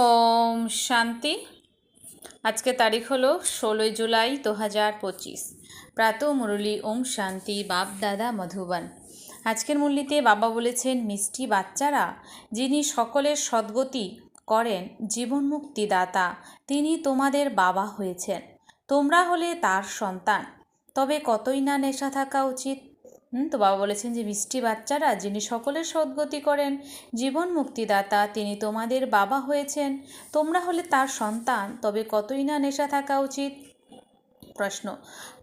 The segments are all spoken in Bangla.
ওম শান্তি। আজকে তারিখ হলো 16 জুলাই 2025। প্রাতঃ মুরলী ওম শান্তি বাপ দাদা মধুবন। আজকের মুরলীতে বাবা বলেছেন, মিষ্টি বাচ্চারা, যিনি সকলের সদ্গতি করেন, জীবন মুক্তিদাতা, তিনি তোমাদের বাবা হয়েছেন। তোমরা হলে তার সন্তান, তবে কতই না নেশা থাকা উচিত। তো বাবা বলেছেন যে মিষ্টি বাচ্চারা, যিনি সকলের সদ্গতি করেন, জীবন মুক্তিদাতা, তিনি তোমাদের বাবা হয়েছেন। তোমরা হলে তার সন্তান, তবে কতই না নেশা থাকা উচিত। প্রশ্ন: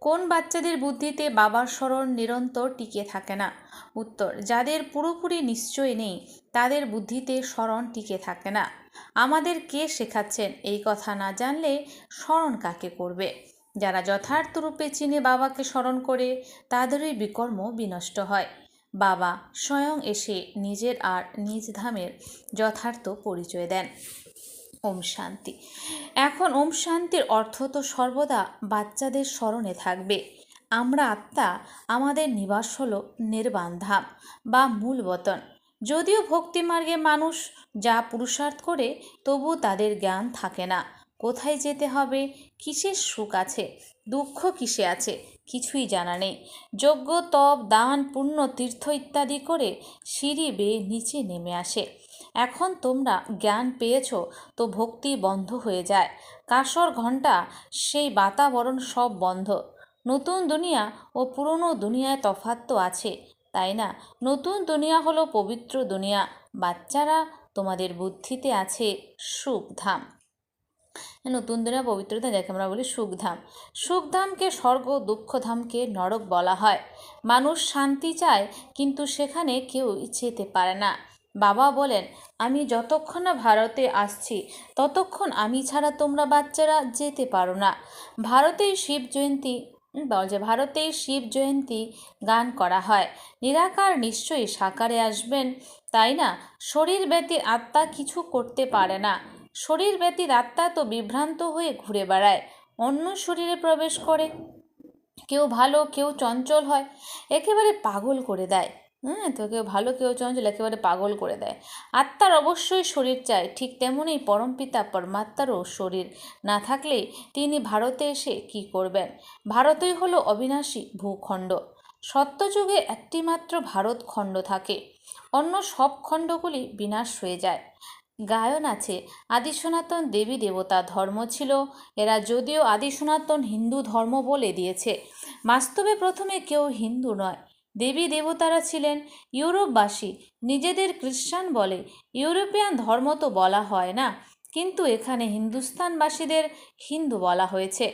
কোন বাচ্চাদের বুদ্ধিতে বাবার স্মরণ নিরন্তর টিকে থাকে না? উত্তর: যাদের পুরোপুরি নিশ্চয় নেই, তাদের বুদ্ধিতে স্মরণ টিকে থাকে না। আমাদের কে শেখাচ্ছেন এই কথা না জানলে স্মরণ কাকে করবে? যারা যথার্থ রূপে চিনে বাবাকে স্মরণ করে, তাদেরই বিকর্ম বিনষ্ট হয়। বাবা স্বয়ং এসে নিজের আর নিজ ধামের যথার্থ পরিচয় দেন। ওম শান্তি। এখন ওম শান্তির অর্থ তো সর্বদা বাচ্চাদের স্মরণে থাকবে। আমরা আত্মা, আমাদের নিবাস হলো নির্বাণ ধাম বা মূল বতন। যদিও ভক্তিমার্গে মানুষ যা পুরুষার্থ করে, তবু তাদের জ্ঞান থাকে না কোথায় যেতে হবে, কিসের সুখ আছে, দুঃখ কিসে আছে, কিছুই জানা নেই। যজ্ঞ, তপ, দান, পুণ্য, তীর্থ ইত্যাদি করে সিঁড়ি বেয়ে নিচে নেমে আসে। এখন তোমরা জ্ঞান পেয়েছ, তো ভক্তি বন্ধ হয়ে যায়। কাঁসর ঘণ্টা, সেই বাতাবরণ সব বন্ধ। নতুন দুনিয়া ও পুরনো দুনিয়ায় তফাৎ তো আছে, তাই না? নতুন দুনিয়া হলো পবিত্র দুনিয়া। বাচ্চারা, তোমাদের বুদ্ধিতে আছে সুখধাম। নতুন দুনিয়া পবিত্রতা, যাকে আমরা বলি সুখধাম। সুখধামকে স্বর্গ, দুঃখধামকে নরক বলা হয়। মানুষ শান্তি চায়, কিন্তু সেখানে কেউ যেতে পারে না। বাবা বলেন, আমি যতক্ষণ না ভারতে আসছি, ততক্ষণ আমি ছাড়া তোমরা বাচ্চারা যেতে পারো না। ভারতেই শিব জয়ন্তী গান করা হয়। নিরাকার নিশ্চয়ই সাকারে আসবেন, তাই না? শরীর ব্যতীত আত্মা কিছু করতে পারে না। শরীর ব্যতীত আত্মা তো বিভ্রান্ত হয়ে ঘুরে বেড়ায়, অন্য শরীরে প্রবেশ করে। কেউ ভালো, কেউ চঞ্চল হয়, একেবারে পাগল করে দেয়। তো কেউ ভালো, কেউ চঞ্চল, একেবারে পাগল করে দেয়। আত্মার অবশ্যই শরীর চাই, ঠিক তেমনই পরমপিতা পরমাত্মারও শরীর না থাকলে তিনি ভারতে এসে কি করবেন? ভারতই হলো অবিনাশী ভূখণ্ড। সত্যযুগে একটিমাত্র ভারত খণ্ড থাকে, অন্য সব খণ্ডগুলি বিনাশ হয়ে যায়। গায়ন আছে, আদি সনাতন দেবী দেবতা ধর্ম ছিল। এরা যদিও আদি সনাতন হিন্দু ধর্ম বলে দিয়েছে, বাস্তবে প্রথমে কেউ হিন্দু নয়। দেবী দেবতারা ছিলেন ইউরোপবাসী, নিজেদের খ্রিস্টান বলে। ইউরোপিয়ান ধর্ম তো বলা হয় না, কিন্তু এখানে হিন্দুস্তানবাসীদের হিন্দু বলা হয়েছে।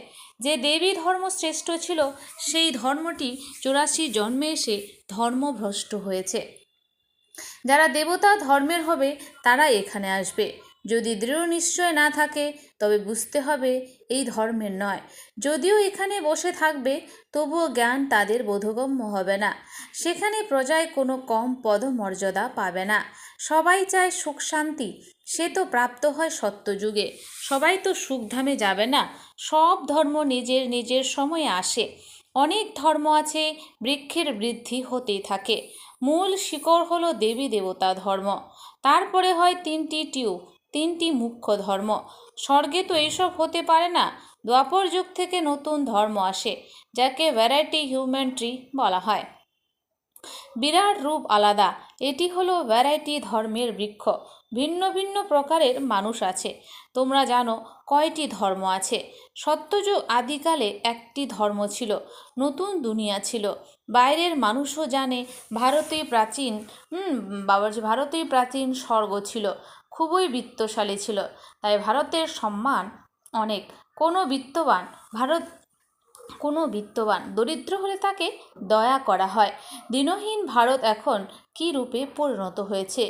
যে দেবী ধর্ম শ্রেষ্ঠ ছিল, সেই ধর্মটি 84 জন্মে এসে ধর্মভ্রষ্ট হয়েছে। যারা দেবতা ধর্মের হবে, তারা এখানে আসবে। যদি দৃঢ় নিশ্চয় না থাকে, তবে বুঝতে হবে এই ধর্মের নয়। যদিও এখানে বসে থাকবে, তবুও জ্ঞান তাদের বোধগম্য হবে না। সেখানে প্রজায় কোনো কম পদমর্যাদা পাবে না। সবাই চায় সুখ শান্তি, সে তো প্রাপ্ত হয় সত্যযুগে। সবাই তো সুখধামে যাবে না। সব ধর্ম নিজের নিজের সময়ে আসে। অনেক ধর্ম আছে, বৃক্ষের বৃদ্ধি হতেই থাকে। মূল শিকড় হলো দেবী দেবতা ধর্ম। তারপরে হয় তিনটি মুখ্য ধর্ম। স্বর্গে তো এইসব হতে পারে না। দ্বাপর যুগ থেকে নতুন ধর্ম আসে, যাকে ভ্যারাইটি হিউম্যান ট্রি বলা হয়। বিরাট রূপ আলাদা, এটি হলো ভ্যারাইটি ধর্মের বৃক্ষ। ভিন্ন ভিন্ন প্রকারের মানুষ আছে। তোমরা জানো কয়টি ধর্ম আছে? সত্যযুগ আদিকালে একটি ধর্ম ছিল, নতুন দুনিয়া ছিল। বাইরের মানুষও জানে ভারতেই প্রাচীন স্বর্গ ছিল, খুবই বিত্তশালী ছিল, তাই ভারতের সম্মান অনেক। কোনো বিত্তবান দরিদ্র হলে তাকে দয়া করা হয়। দীনহীন ভারত এখন কী রূপে পরিণত হয়েছে,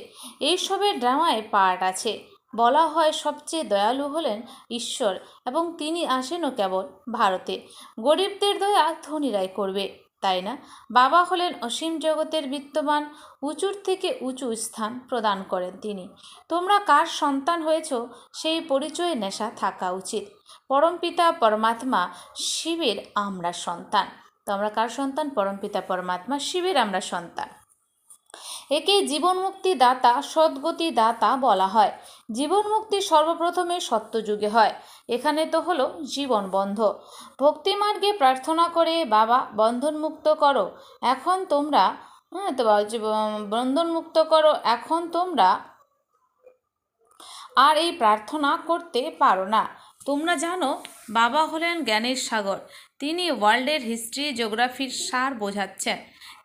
এইসবের ড্রামায় পার্ট আছে। বলা হয় সবচেয়ে দয়ালু হলেন ঈশ্বর, এবং তিনি আসেনও কেবল ভারতে। গরিবদের দয়া ধনীরাই করবে, তাই না? বাবা হলেন অসীম জগতের বিত্তবান, উঁচুর থেকে উঁচু স্থান প্রদান করেন তিনি। তোমরা কার সন্তান হয়েছ, সেই পরিচয়ে নেশা থাকা উচিত। পরমপিতা পরমাত্মা শিবের আমরা সন্তান। তো আমরা কার সন্তান? পরমপিতা পরমাত্মা শিবের আমরা সন্তান। একে জীবনমুক্তি দাতা, সদ্গতি দাতা বলা হয়। জীবনমুক্তি সর্বপ্রথমে সত্যযুগে হয়। এখানে তো হলো জীবন বন্ধ। ভক্তিমার্গে প্রার্থনা করে বাবা বন্ধনমুক্ত করো, এখন তোমরা তো বলছি বন্ধনমুক্ত করো, এখন তোমরা আর এই প্রার্থনা করতে পারো না। তোমরা জানো বাবা হলেন জ্ঞানের সাগর। তিনি ওয়ার্ল্ডের হিস্ট্রি জিওগ্রাফির সার বোঝাচ্ছেন।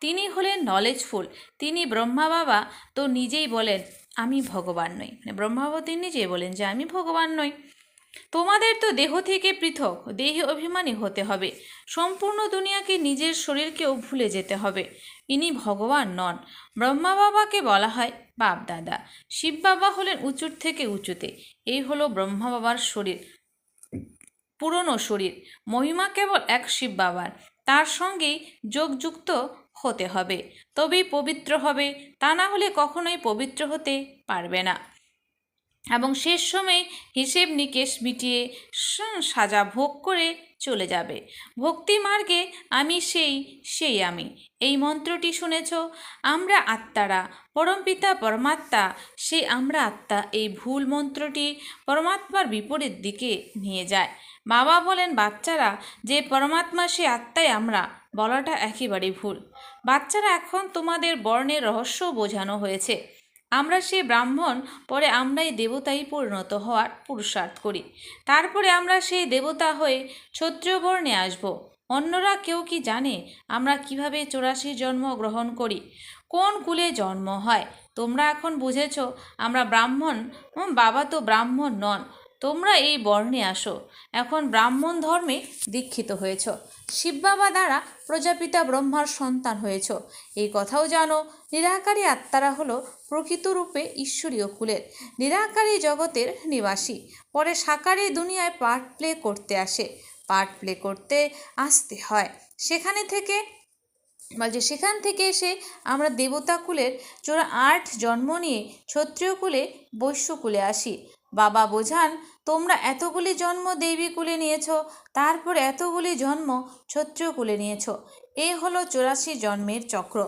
তিনি হলেন নলেজফুল। তিনি ব্রহ্মা বাবা তো নিজেই বলেন আমি ভগবান নই। ব্রহ্মা বাবা তিনি নিজেই বলেন যে আমি ভগবান নই। তোমাদের তো দেহ থেকে পৃথক, দেহে অভিমানী হতে হবে। সম্পূর্ণ দুনিয়াকে, নিজের শরীরকেও ভুলে যেতে হবে। ইনি ভগবান নন। ব্রহ্মা বাবাকে বলা হয় বাপ দাদা। শিব বাবা হলেন উঁচুর থেকে উঁচুতে। এই হলো ব্রহ্মা বাবার শরীর, পুরনো শরীর। মহিমা কেবল এক শিব বাবার। তার সঙ্গেই যোগযুক্ত হতে হবে, তবেই পবিত্র হবে। তা না হলে কখনোই পবিত্র হতে পারবে না। এবং শেষ সময়ে হিসেব নিকেশ মিটিয়ে সাজা ভোগ করে চলে যাবে। ভক্তি মার্গে আমি সেই আমি, এই মন্ত্রটি শুনেছ। আমরা আত্মারা, পরমপিতা পরমাত্মা সেই আমরা আত্মা, এই ভুল মন্ত্রটি পরমাত্মার বিপরীত দিকে নিয়ে যায়। বাবা বলেন বাচ্চারা যে পরমাত্মা সে আত্মাই আমরা, বলাটা একেবারে ভুল। বাচ্চারা এখন তোমাদের বর্ণের রহস্য বোঝানো হয়েছে। আমরা সে ব্রাহ্মণ, পরে আমরাই দেবতায় পরিণত হওয়ার পুরুষার্থ করি। তারপরে আমরা সেই দেবতা হয়ে ক্ষত্রিয় বর্ণে আসব। অন্যরা কেউ কি জানে আমরা কিভাবে 84 জন্ম গ্রহণ করি, কোন কুলে জন্ম হয়? তোমরা এখন বুঝেছ আমরা ব্রাহ্মণ। বাবা তো ব্রাহ্মণ নন। তোমরা এই বর্ণে আসো, এখন ব্রাহ্মণ ধর্মে দীক্ষিত হয়েছ। শিব বাবা দ্বারা প্রজাপিতা ব্রহ্মার সন্তান হয়েছ। এই কথাও জানো নিরাকারী আত্মারা হলো প্রকৃত রূপে ঈশ্বরীয় কুলের, নিরাকারী জগতের নিবাসী। পরে সাকারী দুনিয়ায় পার্ট প্লে করতে আসে। পার্ট প্লে করতে আসতে হয়। সেখান থেকে এসে আমরা দেবতা কুলের 8 জন্ম নিয়ে ক্ষত্রিয় কুলে, বৈশ্য কুলে আসি। বাবা বোঝান তোমরা এতগুলি জন্ম দেবী কুলে নিয়েছ, তারপর এতগুলি জন্ম ক্ষত্রিয় কুলে নিয়েছ। এ হলো 84 জন্মের চক্র।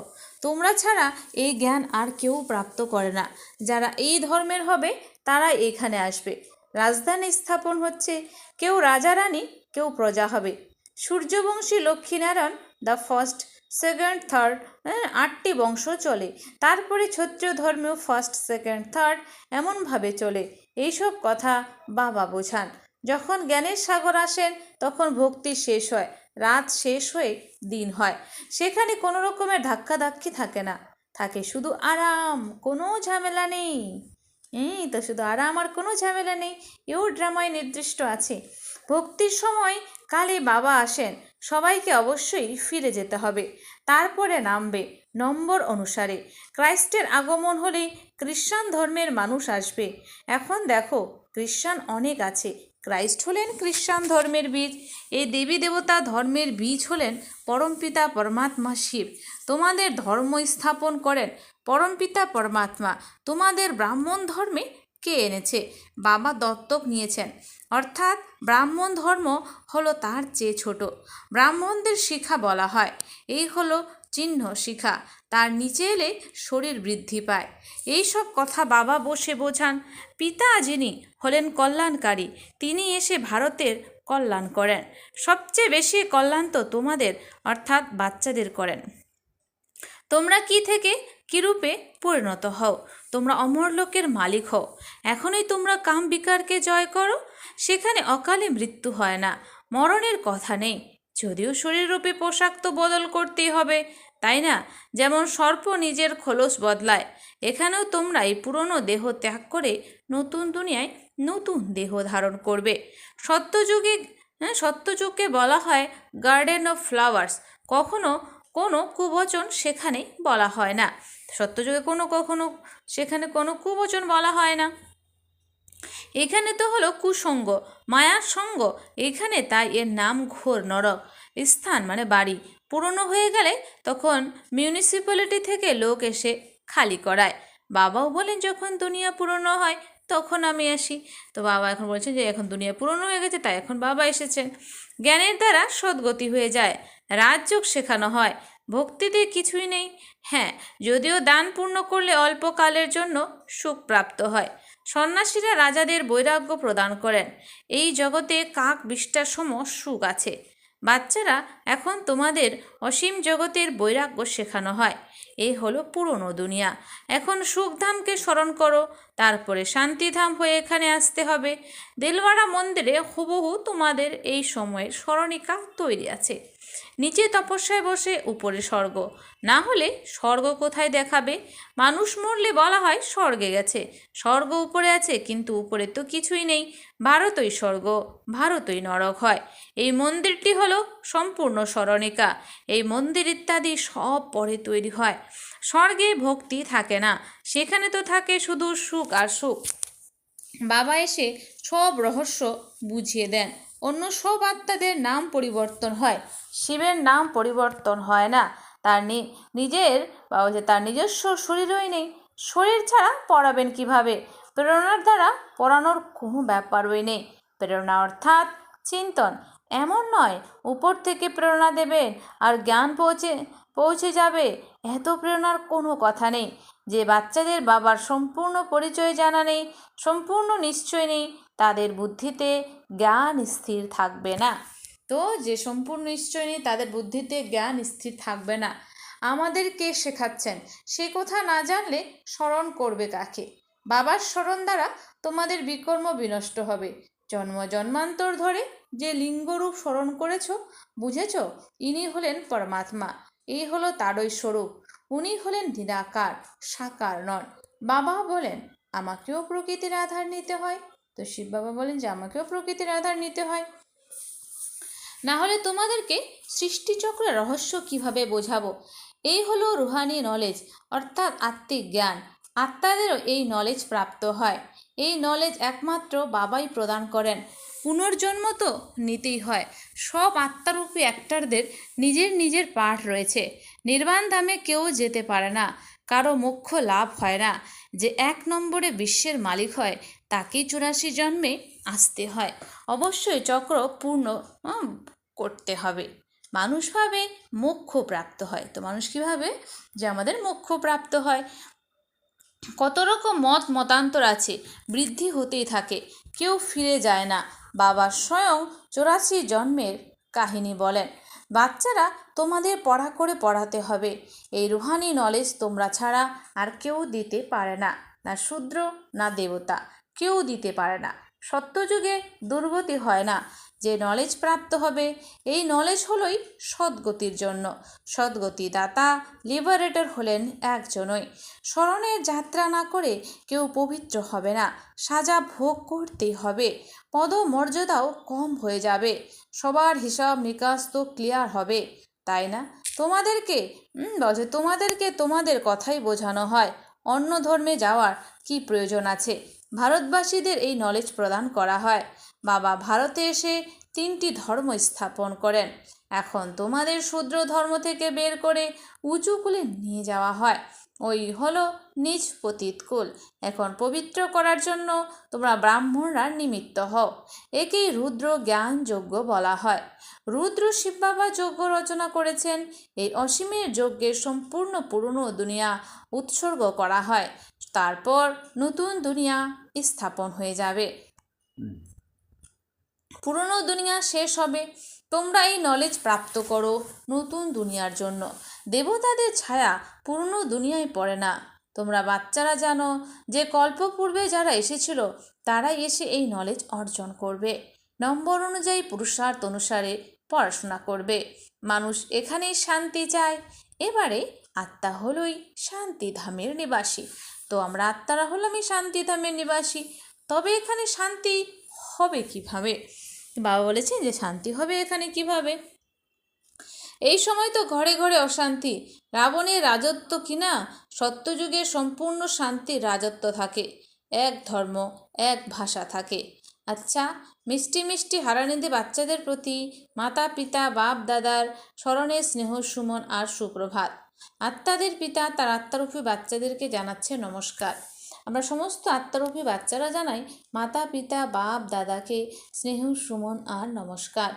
তোমরা ছাড়া এই জ্ঞান আর কেউ প্রাপ্ত করে না। যারা এই ধর্মের হবে তারা এখানে আসবে। রাজধানী স্থাপন হচ্ছে, কেউ রাজা রানী, কেউ প্রজা হবে। Suryavanshi Lakshminarayan the first, second, third, 8টি বংশ চলে। তারপরে ক্ষত্রিয় ধর্মেও ফার্স্ট, সেকেন্ড, থার্ড এমনভাবে চলে। এইসব কথা বাবা বোঝান। যখন জ্ঞানের সাগর আসেন তখন ভক্তি শেষ হয়, রাত শেষ হয়ে দিন হয়। সেখানে কোনো রকমের ধাক্কাধাক্কি থাকে না, থাকে শুধু আরাম, কোনো ঝামেলা নেই। এই তো শুধু আরাম আর কোনো ঝামেলা নেই। এও ড্রামায় নির্দিষ্ট আছে। ভক্তির সময় কালে বাবা আসেন, সবাইকে অবশ্যই ফিরে যেতে হবে, তারপরে নামবে নম্বর অনুসারে। ক্রাইস্টের আগমন হলে খ্রিস্টান ধর্মের মানুষ আসবে। এখন দেখো খ্রিস্টান অনেক আছে, ক্রাইস্ট হলেন খ্রিস্টান ধর্মের বীজ। এই দেবী দেবতা ধর্মের বীজ হলেন পরমপিতা পরমাত্মা শিব। তোমাদের ধর্ম স্থাপন করেন পরমপিতা পরমাত্মা। তোমাদের ব্রাহ্মণ ধর্মে কে এনেছে? বাবা দত্তক নিয়েছেন। অর্থাৎ ব্রাহ্মণ ধর্ম হলো তার চেয়ে ছোট। ব্রাহ্মণদের শিখা বলা হয়। এই হলো চিহ্ন শিখা, তার নিচে এলে শরীর বৃদ্ধি পায়। এই সব কথা বাবা বসে বোঝান। পিতা যিনি হলেন কল্যাণকারী, তিনি এসে ভারতের কল্যাণ করেন। সবচেয়ে বেশি কল্যাণ তো তোমাদের অর্থাৎ বাচ্চাদের করেন। তোমরা কি থেকে কি রূপে পরিণত হও? তোমরা অমরলোকের মালিক হও। এখনই তোমরা কাম বিকারকে জয় করো। সেখানে অকালে মৃত্যু হয় না, মরণের কথা নেই। যদিও শরীর রূপে পোশাক তো বদল করতেই হবে, তাই না? যেমন সর্প নিজের খোলস বদলায়, এখানেও তোমরা এই পুরনো দেহ ত্যাগ করে নতুন দুনিয়ায় নতুন দেহ ধারণ করবে। সত্যযুগকে বলা হয় গার্ডেন অফ ফ্লাওয়ার্স। কখনো কোনো কুবচন সেখানে বলা হয় না। সত্যযুগে কখনো সেখানে কোনো কুবচন বলা হয় না। এখানে তো হলো কুসঙ্গ, মায়ার সঙ্গ এখানে, তাই এর নাম ঘোর নরক। স্থান মানে বাড়ি পুরনো হয়ে গেলে তখন মিউনিসিপ্যালিটি থেকে লোক এসে খালি করায়। বাবাও বলেন যখন দুনিয়া পুরনো হয় তখন আমি আসি। তো বাবা এখন বলছেন যে এখন দুনিয়া পুরনো হয়ে গেছে, তাই এখন বাবা এসেছেন। জ্ঞানের দ্বারা সদ্গতি হয়ে যায়, রাজযোগ শেখানো হয়। ভক্তিতে কিছুই নেই। হ্যাঁ, যদিও দান পূর্ণ করলে অল্পকালের জন্য সুখ প্রাপ্ত হয়। সন্ন্যাসীরা রাজাদের বৈরাগ্য প্রদান করেন। এই জগতে কাক বিষ্ঠার সম সুখ আছে। বাচ্চারা, এখন তোমাদের অসীম জগতের বৈরাগ্য শেখানো হয়। এই হলো পুরনো দুনিয়া। এখন সুখধামকে স্মরণ করো, তারপরে শান্তিধাম হয়ে এখানে আসতে হবে। দেলওয়াড়া মন্দিরে হুবহু তোমাদের এই সময়ের স্মরণিকা তৈরি আছে। নিচে তপস্যায় বসে উপরে স্বর্গ, না হলে স্বর্গ কোথায় দেখাবে? মানুষ মরলে বলা হয় স্বর্গে গেছে। স্বর্গ উপরে আছে, কিন্তু উপরে তো কিছুই নেই। ভারতই স্বর্গ, ভারতই নরক হয়। এই মন্দিরটি হলো সম্পূর্ণ স্মরণিকা। এই মন্দির ইত্যাদি সব পরে তৈরি হয়। স্বর্গে ভক্তি থাকে না, সেখানে তো থাকে শুধু সুখ আর সুখ। বাবা এসে সব রহস্য বুঝিয়ে দেন। অন্য সব আত্মাদের নাম পরিবর্তন হয়, শিবের নাম পরিবর্তন হয় না। তার তার নিজস্ব শরীরই নেই। শরীর ছাড়া পড়াবেন কিভাবে? প্রেরণার দ্বারা পড়ানোর কোনো ব্যাপারই নেই। প্রেরণা অর্থাৎ চিন্তন। এমন নয় উপর থেকে প্রেরণা দেবেন আর জ্ঞান পৌঁছে যাবে, এত প্রেরণার কোনো কথা নেই। যে বাচ্চাদের বাবার সম্পূর্ণ পরিচয় জানা নেই, সম্পূর্ণ নিশ্চয় নেই, তাদের বুদ্ধিতে জ্ঞান স্থির থাকবে না। তো যে সম্পূর্ণ নিশ্চয় নেই, তাদের বুদ্ধিতে জ্ঞান স্থির থাকবে না। আমাদের কে শেখাচ্ছেন সে কথা না জানলে স্মরণ করবে কাকে? বাবার স্মরণ দ্বারা তোমাদের বিকর্ম বিনষ্ট হবে। জন্ম জন্মান্তর ধরে যে লিঙ্গরূপ স্মরণ করেছ, বুঝেছ, ইনি হলেন পরমাত্মা। এই হলো তারই স্বরূপ। উনি হলেন নিরাকার, সাকার নন। বাবা বলেন আমাকেও প্রকৃতির আধার নিতে হয়। তো শিব বাবা বলেন যে আমাকেও প্রকৃতির আধার নিতে হয়, না হলে তোমাদেরকে সৃষ্টিচক্রের রহস্য কিভাবে বোঝাবো? এই হলো রুহানি নলেজ, অর্থাৎ আত্মিক জ্ঞান। আত্মাদেরও এই নলেজ প্রাপ্ত হয়। এই নলেজ একমাত্র বাবাই প্রদান করেন। পুনর্জন্ম তো নিতেই হয়। সব আত্মারূপী অ্যাক্টরদের নিজের নিজের পাঠ রয়েছে। নির্বাণ ধামে কেউ যেতে পারে না, কারো মোক্ষ লাভ হয় না। যে 1 নম্বরে বিশ্বের মালিক হয়, তাকেই 84 জন্মে আসতে হয়। অবশ্যই চক্র পূর্ণ করতে হবে। মানুষ ভাবে মোক্ষ প্রাপ্ত হয়। তো মানুষ কী ভাবে? যে আমাদের মোক্ষ প্রাপ্ত হয়। কত রকম মতান্তর আছে, বৃদ্ধি হতেই থাকে, কেউ ফিরে যায় না। বাবা স্বয়ং 84 জন্মের কাহিনী বলেন। বাচ্চারা, তোমাদের পড়া করে পড়াতে হবে। এই রুহানি নলেজ তোমরা ছাড়া আর কেউ দিতে পারে না, না শূদ্র না দেবতা, কেউ দিতে পারে না। সত্যযুগে দুর্গতি হয় না। যে নলেজ প্রাপ্ত হবে, এই নলেজ হলোই সদ্গতির জন্য। সদ্গতি দাতা লিবারেটর হলেন একজনই। স্মরণের যাত্রা না করে কেউ পবিত্র হবে না। সাজা ভোগ করতেই হবে। পদমর্যাদাও কম হয়ে যাবে। সবার হিসাব নিকাশ তো ক্লিয়ার হবে, তাই না? তোমাদেরকে তোমাদের কথাই বোঝানো হয়। অন্য ধর্মে যাওয়ার কি প্রয়োজন আছে? ভারতবাসীদের এই নলেজ প্রদান করা হয়। বাবা ভারতে এসে 3টি ধর্ম স্থাপন করেন। এখন তোমাদের শূদ্র ধর্ম থেকে বের করে উঁচু কুলে নিয়ে যাওয়া হয়। ওই হলো নিজ পতিত কুল। এখন পবিত্র করার জন্য তোমরা ব্রাহ্মণরা নিমিত্ত হও। একেই রুদ্র জ্ঞান যজ্ঞ বলা হয়। রুদ্র শিব বাবা যজ্ঞ রচনা করেছেন। এই অসীমের যজ্ঞের সম্পূর্ণ পুরনো দুনিয়া উৎসর্গ করা হয়। তারপর নতুন দুনিয়া স্থাপন হয়ে যাবে। পুরনো দুনিয়া শেষ হবে। তোমরা এই নলেজ প্রাপ্ত করো নতুন দুনিয়ার জন্য। দেবতাদের ছায়া পুরনো দুনিয়ায় পড়ে না। তোমরা বাচ্চারা জানো যে কল্পপূর্বে যারা এসেছিল, তারাই এসে এই নলেজ অর্জন করবে। নম্বর অনুযায়ী পুরুষার্থ অনুসারে পড়াশোনা করবে। মানুষ এখানেই শান্তি চায়। এবারে আত্মা হলোই শান্তিধামের নিবাসী। তো আমরা আত্মারা হলাম এই শান্তিধামের নিবাসী। তবে এখানে শান্তি হবে কিভাবে? বাবা বলেছেন যে শান্তি হবে এখানে কিভাবে? এই সময় তো ঘরে ঘরে অশান্তি। রাবণের রাজত্ব কিনা? সত্যযুগে সম্পূর্ণ শান্তির রাজত্ব থাকে। এক ধর্ম, এক ভাষা থাকে। আচ্ছা, মিষ্টি মিষ্টি হারানিধি বাচ্চাদের প্রতি মাতা পিতা বাপ দাদার স্মরণে স্নেহ সুমন আর সুপ্রভাত। আত্মাদের পিতা তার আত্মারূপী বাচ্চাদেরকে জানাচ্ছে নমস্কার। আমরা সমস্ত আত্মারূপী বাচ্চারা জানাই মাতা পিতা বাপ দাদাকে স্নেহ সুমন আর নমস্কার।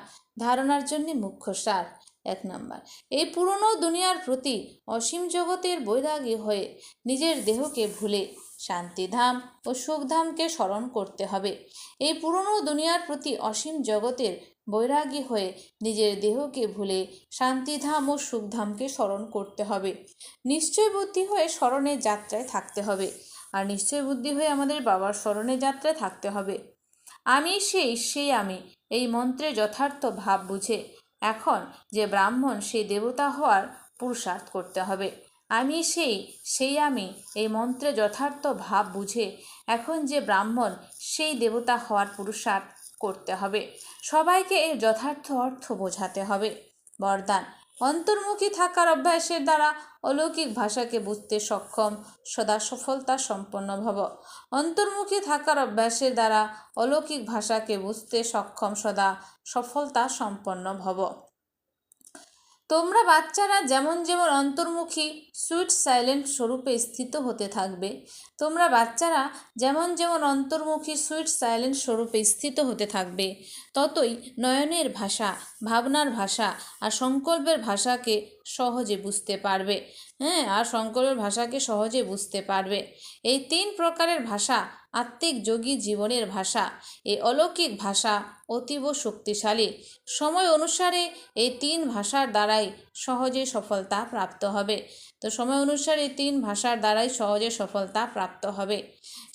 ধারণার জন্য মুখ্য সার। 1 নম্বর, এই পুরনো দুনিয়ার প্রতি অসীম জগতের বৈরাগী হয়ে নিজের দেহকে ভুলে শান্তিধাম ও সুখধামকে স্মরণ করতে হবে। এই পুরনো দুনিয়ার প্রতি অসীম জগতের বৈরাগী হয়ে নিজের দেহকে ভুলে শান্তিধাম ও সুখধামকে স্মরণ করতে হবে। নিশ্চয় বুদ্ধি হয়ে স্মরণের যাত্রায় থাকতে হবে। আর নিশ্চয় বুদ্ধি হয়ে আমাদের বাবার স্মরণের যাত্রায় থাকতে হবে। আমি সেই আমি এই মন্ত্রে যথার্থ ভাব বুঝে এখন যে ব্রাহ্মণ সেই দেবতা হওয়ার পুরুষার্থ করতে হবে। আমি সেই আমি এই মন্ত্রে যথার্থ ভাব বুঝে এখন যে ব্রাহ্মণ সেই দেবতা হওয়ার পুরুষার্থ করতে হবে। সবাইকে এর যথার্থ অর্থ বোঝাতে হবে। বরদান, অন্তর্মুখী থাকার অভ্যাসের দ্বারা অলৌকিক ভাষাকে বুঝতে সক্ষম সদা সফলতা সম্পন্ন ভব। অন্তর্মুখী থাকার অভ্যাসের দ্বারা অলৌকিক ভাষাকে বুঝতে সক্ষম সদা সফলতা সম্পন্ন ভব। তোমরা বাচ্চারা যেমন যেমন অন্তর্মুখী সুইট সাইলেন্ট স্বরূপে স্থিত হতে থাকবে, তোমরা বাচ্চারা যেমন যেমন অন্তর্মুখী সুইট সাইলেন্ট স্বরূপে স্থিত হতে থাকবে, ততই নয়নের ভাষা, ভাবনার ভাষা আর সংকল্পের ভাষাকে সহজে বুঝতে পারবে। আর সংকল্পের ভাষাকে সহজে বুঝতে পারবে। এই 3 প্রকারের ভাষা আত্মিক যোগী জীবনের ভাষা। এই অলৌকিক ভাষা অতীব শক্তিশালী। সময় অনুসারে এই 3 ভাষার দ্বারাই সহজে সফলতা প্রাপ্ত হবে। তো সময় অনুসারে এই 3 ভাষার দ্বারাই সহজে সফলতা প্রাপ্ত হবে।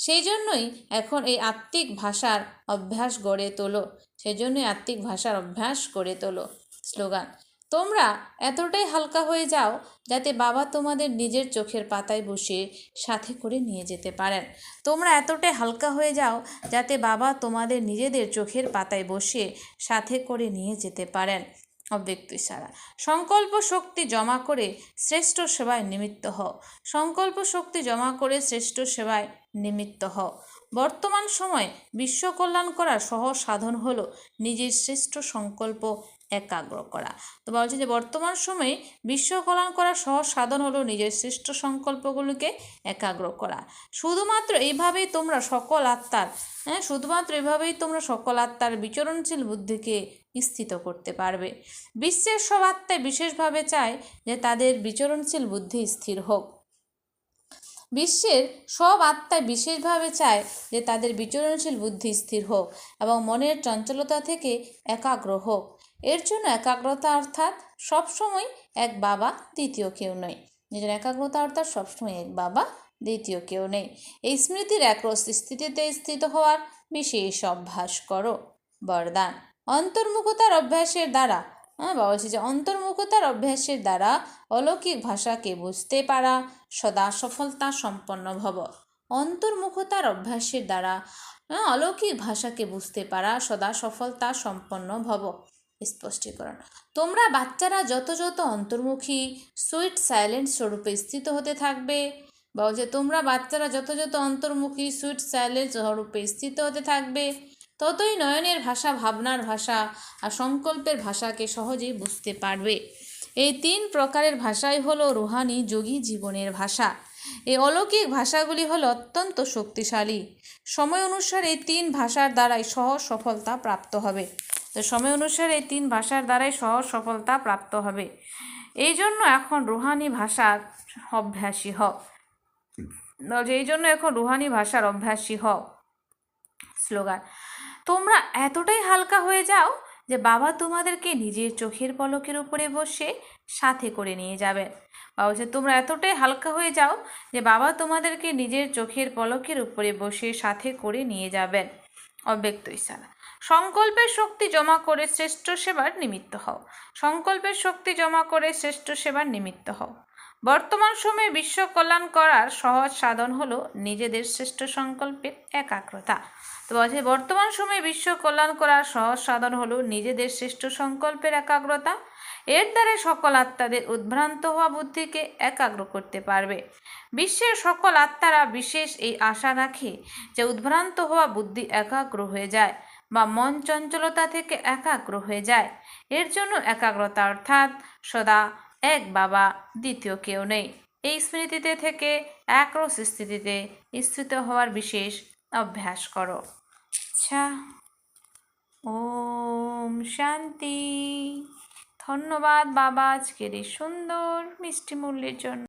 সেই জন্যই এখন এই আত্মিক ভাষার অভ্যাস গড়ে তোলো। স্লোগান, তোমরা এতটাই হালকা হয়ে যাও যাতে বাবা তোমাদের নিজের চোখের পাতায় বসে সাথে করে নিয়ে যেতে পারেন। তোমরা এতটাই হালকা হয়ে যাও যাতে বাবা তোমাদের নিজেদের চোখের পাতায় বসে সাথে করে নিয়ে যেতে পারেন। অব্যক্ত ইশারা, সংকল্প শক্তি জমা করে শ্রেষ্ঠ সেবায় নিমিত্ত হও। সংকল্প শক্তি জমা করে শ্রেষ্ঠ সেবায় নিমিত্ত হও। বর্তমান সময়ে বিশ্ব কল্যাণ করার সহজ সাধন হলো নিজের শ্রেষ্ঠ সংকল্প একাগ্র করা। তো বলছে যে বর্তমান সময়ে বিশ্ব কল্যাণ করার সহজ সাধন হলো নিজের শ্রেষ্ঠ সংকল্পগুলোকে একাগ্র করা। শুধুমাত্র এইভাবেই তোমরা সকল আত্মার বিচরণশীল বুদ্ধিকে স্থিত করতে পারবে। বিশ্বের সব আত্মায় বিশেষভাবে চায় যে তাদের বিচরণশীল বুদ্ধি স্থির হোক। বিশ্বের সব আত্মায় বিশেষভাবে চায় যে তাদের বিচরণশীল বুদ্ধি স্থির হোক এবং মনের চঞ্চলতা থেকে একাগ্র হোক। এর জন্য একাগ্রতা অর্থাৎ সবসময় এক বাবা, দ্বিতীয় কেউ নয়। নিজের একাগ্রতা অর্থাৎ সবসময় এক বাবা, দ্বিতীয় কেউ নেই। এই স্মৃতির একরস স্থিতিতে স্থিত হওয়ার বিশেষ অভ্যাস করো। বরদান, অন্তর্মুখতার অভ্যাসের দ্বারা অন্তর্মুখতার অভ্যাসের দ্বারা অলৌকিক ভাষাকে বুঝতে পারা সদা সফলতা সম্পন্ন ভব। অন্তর্মুখতার অভ্যাসের দ্বারা অলৌকিক ভাষাকে বুঝতে পারা সদা সফলতা সম্পন্ন ভব। স্পষ্টীকরণ, তোমরা বাচ্চারা যত যত অন্তর্মুখী সুইট সাইলেন্ট স্বরূপে স্থিত হতে থাকবে, তোমরা বাচ্চারা যত যত অন্তর্মুখী সুইট সাইলেন্ট স্বরূপে স্থিত হতে থাকবে, ততই নয়নের ভাষা, ভাবনার ভাষা আর সংকল্পের ভাষাকে সহজেই বুঝতে পারবে। এই 3 প্রকারের ভাষাই হলো রুহানি যোগী জীবনের ভাষা। এই অলৌকিক ভাষাগুলি হলো অত্যন্ত শক্তিশালী। সময় অনুসারে এই 3 ভাষার দ্বারাই সহজ সফলতা প্রাপ্ত হবে। তো সময় অনুসারে এই 3 ভাষার দ্বারাই সহজ সফলতা প্রাপ্ত হবে। এই জন্য এখন রুহানি ভাষার অভ্যাসী হও। স্লোগান, তোমরা এতটাই হালকা হয়ে যাও যে বাবা তোমাদেরকে নিজের চোখের পলকের উপরে বসে সাথে করে নিয়ে যাবেন। তোমরা এতটাই হালকা হয়ে যাও যে বাবা তোমাদেরকে নিজের চোখের পলকের উপরে বসে সাথে করে নিয়ে যাবেন। অব্যক্ত ইশারা, সংকল্পের শক্তি জমা করে শ্রেষ্ঠ সেবার নিমিত্ত হও। সংকল্পের শক্তি জমা করে শ্রেষ্ঠ সেবার নিমিত্ত হও। বর্তমান সময়ে বিশ্ব কল্যাণ করার সহজ সাধন হলো নিজেদের শ্রেষ্ঠ সংকল্পের একাগ্রতা। তো বর্তমান সময়ে বিশ্ব কল্যাণ করার সহজ সাধন হলো নিজেদের শ্রেষ্ঠ সংকল্পের একাগ্রতা। এর দ্বারা সকল আত্মাদের উদ্ভ্রান্ত হওয়া বুদ্ধিকে একাগ্র করতে পারবে। বিশ্বের সকল আত্মারা বিশেষ এই আশা রাখে যে উদ্ভ্রান্ত হওয়া বুদ্ধি একাগ্র হয়ে যায় বা মন চঞ্চলতা থেকে একাগ্র হয়ে যায়। এর জন্য একাগ্রতা অর্থাৎ সদা এক বাবা, দ্বিতীয় কেউ নেই এই স্মৃতিতে থেকে একরস স্থিতিতে স্থিত হওয়ার বিশেষ অভ্যাস করো। আচ্ছা, ওম শান্তি। ধন্যবাদ বাবা আজকের এই সুন্দর মিষ্টি মূল্যের জন্য।